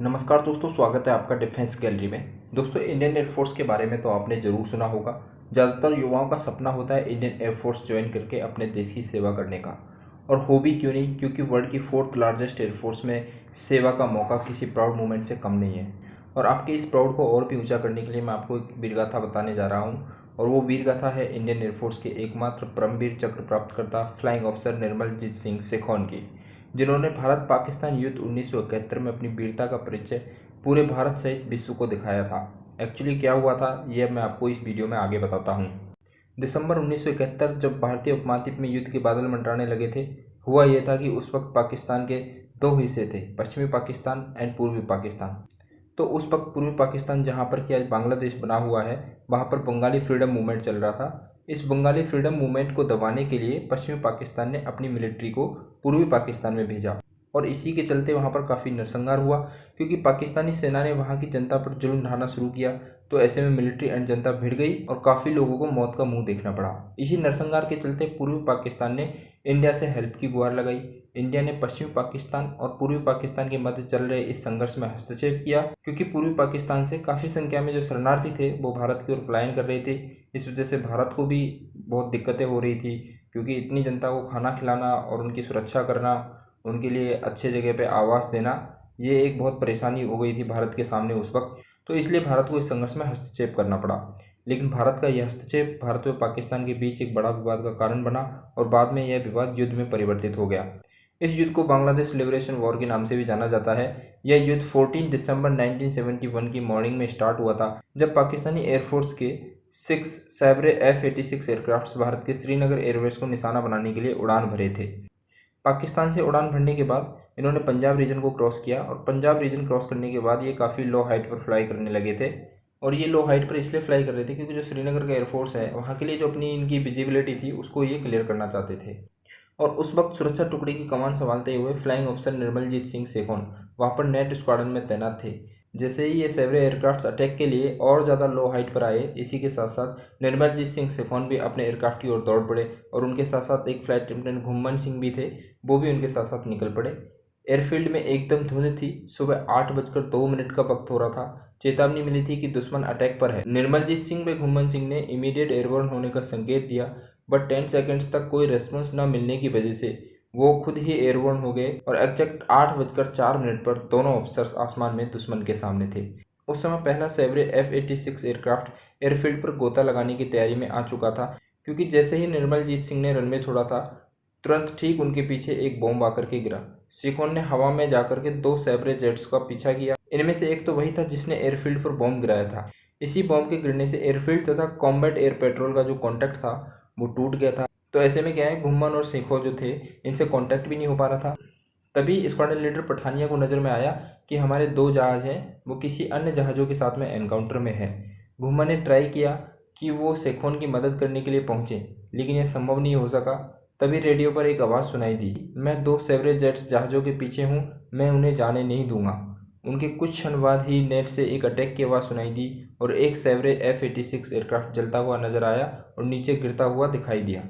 नमस्कार दोस्तों, स्वागत है आपका डिफेंस गैलरी में। दोस्तों, इंडियन एयरफोर्स के बारे में तो आपने ज़रूर सुना होगा। ज़्यादातर युवाओं का सपना होता है इंडियन एयरफोर्स ज्वाइन करके अपने देश की सेवा करने का। और हो भी क्यों नहीं, क्योंकि वर्ल्ड की 4th लार्जेस्ट एयरफोर्स में सेवा का मौका किसी प्राउड मोमेंट से कम नहीं है। और आपके इस प्राउड को और भी ऊँचा करने के लिए मैं आपको एक वीरगाथा बताने जा रहा हूँ। और वो वीरगाथा है इंडियन एयरफोर्स के एकमात्र परमवीर चक्र प्राप्तकर्ता फ्लाइंग ऑफिसर निर्मलजीत सिंह सेखोन की, जिन्होंने भारत पाकिस्तान युद्ध 1971 में अपनी वीरता का परिचय पूरे भारत सहित विश्व को दिखाया था। एक्चुअली क्या हुआ था, यह मैं आपको इस वीडियो में आगे बताता हूँ। दिसंबर 1971 जब भारतीय उपमहाद्वीप में युद्ध के बादल मंडराने लगे थे, हुआ यह था कि उस वक्त पाकिस्तान के दो हिस्से थे, पश्चिमी पाकिस्तान एंड पूर्वी पाकिस्तान। तो उस वक्त पूर्वी पाकिस्तान, जहाँ पर कि आज बांग्लादेश बना हुआ है, वहाँ पर बंगाली फ्रीडम मूवमेंट चल रहा था। इस बंगाली फ्रीडम मूवमेंट को दबाने के लिए पश्चिमी पाकिस्तान ने अपनी मिलिट्री को पूर्वी पाकिस्तान में भेजा। और इसी के चलते वहाँ पर काफ़ी नरसंहार हुआ, क्योंकि पाकिस्तानी सेना ने वहाँ की जनता पर जुल्म ढाना शुरू किया। तो ऐसे में मिलिट्री एंड जनता भिड़ गई और काफ़ी लोगों को मौत का मुंह देखना पड़ा। इसी नरसंहार के चलते पूर्वी पाकिस्तान ने इंडिया से हेल्प की गुहार लगाई। इंडिया ने पश्चिमी पाकिस्तान और पूर्वी पाकिस्तान के मध्य चल रहे इस संघर्ष में हस्तक्षेप किया, क्योंकि पूर्वी पाकिस्तान से काफ़ी संख्या में जो शरणार्थी थे वो भारत की ओर पलायन कर रहे थे। इस वजह से भारत को भी बहुत दिक्कतें हो रही थी, क्योंकि इतनी जनता को खाना खिलाना और उनकी सुरक्षा करना, उनके लिए अच्छे जगह पे आवास देना, ये एक बहुत परेशानी हो गई थी भारत के सामने उस वक्त। तो इसलिए भारत को इस संघर्ष में हस्तक्षेप करना पड़ा। लेकिन भारत का यह हस्तक्षेप भारत व पाकिस्तान के बीच एक बड़ा विवाद का कारण बना और बाद में यह विवाद युद्ध में परिवर्तित हो गया। इस युद्ध को बांग्लादेश लिबरेशन वॉर के नाम से भी जाना जाता है। यह युद्ध 14 दिसंबर 1971 की मॉर्निंग में स्टार्ट हुआ था, जब पाकिस्तानी एयरफोर्स के 6 सैब्रे F-86 एयरक्राफ्ट भारत के श्रीनगर एयरवेज को निशाना बनाने के लिए उड़ान भरे थे। पाकिस्तान से उड़ान भरने के बाद इन्होंने पंजाब रीजन को क्रॉस किया, और पंजाब रीजन क्रॉस करने के बाद ये काफ़ी लो हाइट पर फ्लाई करने लगे थे। और ये लो हाइट पर इसलिए फ्लाई कर रहे थे क्योंकि जो श्रीनगर का एयरफोर्स है, वहाँ के लिए जो अपनी इनकी विजिबिलिटी थी उसको ये क्लियर करना चाहते थे। और उस वक्त सुरक्षा टुकड़ी की कमान संभालते हुए फ्लाइंग ऑफिसर निर्मलजीत सिंह सेखोन वहाँ पर नेट स्क्वाड्रन में तैनात थे। जैसे ही ये सेवरे एयरक्राफ्ट अटैक के लिए और ज़्यादा लो हाइट पर आए, इसी के साथ साथ निर्मलजीत सिंह सेखोन भी अपने एयरक्राफ्ट की ओर दौड़ पड़े, और उनके साथ साथ एक फ्लाइट कैप्टन घुम्मन सिंह भी थे, वो भी उनके साथ साथ निकल पड़े। एयरफील्ड में एकदम धुंध थी। सुबह 8:02 का वक्त हो रहा था। चेतावनी मिली थी कि दुश्मन अटैक पर है। निर्मलजीत सिंह व घुम्मन सिंह ने इमीडिएट एयरबोर्न होने का संकेत दिया, बट 10 सेकेंड्स तक कोई रेस्पॉन्स न मिलने की वजह से वो खुद ही एयरबोर्न हो गए, और एग्जैक्ट 8:04 पर दोनों ऑफिसर्स आसमान में दुश्मन के सामने थे। उस समय पहला सैब्रे F-86 एयरक्राफ्ट एयरफील्ड पर गोता लगाने की तैयारी में आ चुका था, क्योंकि जैसे ही निर्मलजीत सिंह ने रनवे छोड़ा था, तुरंत ठीक उनके पीछे एक बॉम्ब आकर के गिरा। सेखोन ने हवा में जाकर के 2 सैब्रे जेट्स का पीछा किया। इनमें से एक तो वही था जिसने एयरफील्ड पर बॉम्ब गिराया था। इसी बॉम्ब के गिरने से एयरफील्ड तथा कॉम्बैट एयर पेट्रोल का जो कॉन्टैक्ट था वो टूट गया था। तो ऐसे में क्या है, घुम्मन और सेखोन जो थे, इनसे कांटेक्ट भी नहीं हो पा रहा था। तभी स्क्वाड्रन लीडर पठानिया को नज़र में आया कि हमारे 2 जहाज हैं, वो किसी अन्य जहाज़ों के साथ में एनकाउंटर में है। घुम्मन ने ट्राई किया कि वो सेखोन की मदद करने के लिए पहुंचे, लेकिन यह संभव नहीं हो सका। तभी रेडियो पर एक आवाज़ सुनाई दी, मैं 2 सेवरे जेट्स जहाज़ों के पीछे हूँ, मैं उन्हें जाने नहीं दूंगा। उनके कुछ क्षण बाद ही नेट से एक अटैक की आवाज़ सुनाई दी, और एक सैब्रे F-86 एयरक्राफ्ट जलता हुआ नजर आया और नीचे गिरता हुआ दिखाई दिया।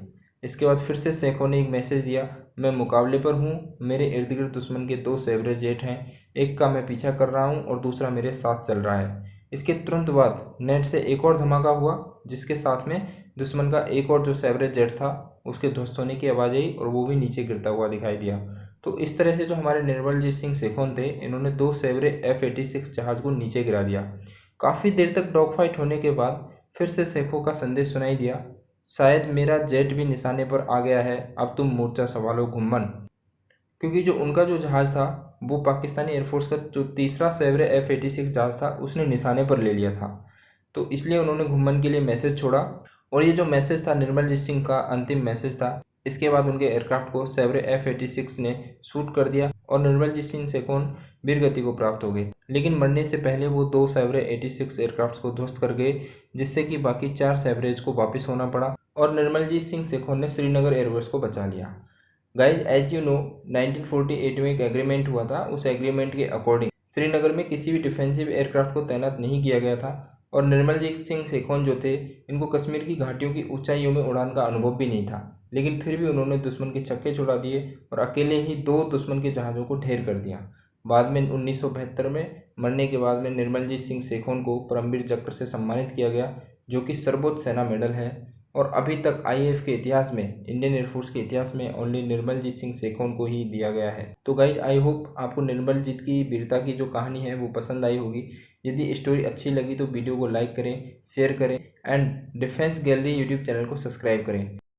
इसके बाद फिर से सेखोन ने एक मैसेज दिया, मैं मुकाबले पर हूँ, मेरे इर्द गिर्द दुश्मन के 2 सैब्रे जेट हैं, एक का मैं पीछा कर रहा हूँ और दूसरा मेरे साथ चल रहा है। इसके तुरंत बाद नेट से एक और धमाका हुआ, जिसके साथ में दुश्मन का एक और जो सैब्रे जेट था उसके ध्वस्त होने की आवाज़ आई, और वो भी नीचे गिरता हुआ दिखाई दिया। तो इस तरह से जो हमारे निर्मलजीत सिंह सेखोन थे, इन्होंने 2 सैब्रे F-86 जहाज़ को नीचे गिरा दिया। काफ़ी देर तक डॉग फाइट होने के बाद फिर से सेखों का संदेश सुनाई दिया, शायद मेरा जेट भी निशाने पर आ गया है, अब तुम मोर्चा संभालो घुम्मन। क्योंकि जो उनका जो जहाज़ था वो पाकिस्तानी एयरफोर्स का जो तीसरा सैब्रे F-86 जहाज़ था उसने निशाने पर ले लिया था। तो इसलिए उन्होंने घुम्मन के लिए मैसेज छोड़ा, और ये जो मैसेज था निर्मलजीत सिंह का अंतिम मैसेज था। इसके बाद उनके एयरक्राफ्ट को सैब्रे F-86 ने शूट कर दिया, और निर्मलजीत सिंह सेखोन वीरगति को प्राप्त हो गए। लेकिन मरने से पहले वो 2 सैब्रे 86 एयरक्राफ्ट को ध्वस्त कर गए, जिससे कि बाकी 4 सैब्रेज को वापस होना पड़ा, और निर्मलजीत सिंह सेखोन ने श्रीनगर एयरवेज को बचा लिया। गाइज, एज यू नो, 1948 में एक एग्रीमेंट हुआ था। उस एग्रीमेंट के अकॉर्डिंग श्रीनगर में किसी भी डिफेंसिव एयरक्राफ्ट को तैनात नहीं किया गया था, और निर्मलजीत सिंह सेखोन जो थे, इनको कश्मीर की घाटियों की ऊंचाइयों में उड़ान का अनुभव भी नहीं था। लेकिन फिर भी उन्होंने दुश्मन के छक्के छुड़ा दिए और अकेले ही 2 दुश्मन के जहाज़ों को ढेर कर दिया। बाद में 1972 में मरने के बाद में निर्मलजीत सिंह शेखोन को परमवीर चक्र से सम्मानित किया गया, जो कि सर्वोच्च सेना मेडल है। और अभी तक आईएएफ के इतिहास में, इंडियन एयरफोर्स के इतिहास में ओनली निर्मलजीत सिंह शेखोन को ही दिया गया है। तो गाइज आई होप आपको निर्मलजीत की वीरता की जो कहानी है वो पसंद आई होगी। यदि स्टोरी अच्छी लगी तो वीडियो को लाइक करें, शेयर करें and defence gallery YouTube channel को सब्सक्राइब करें।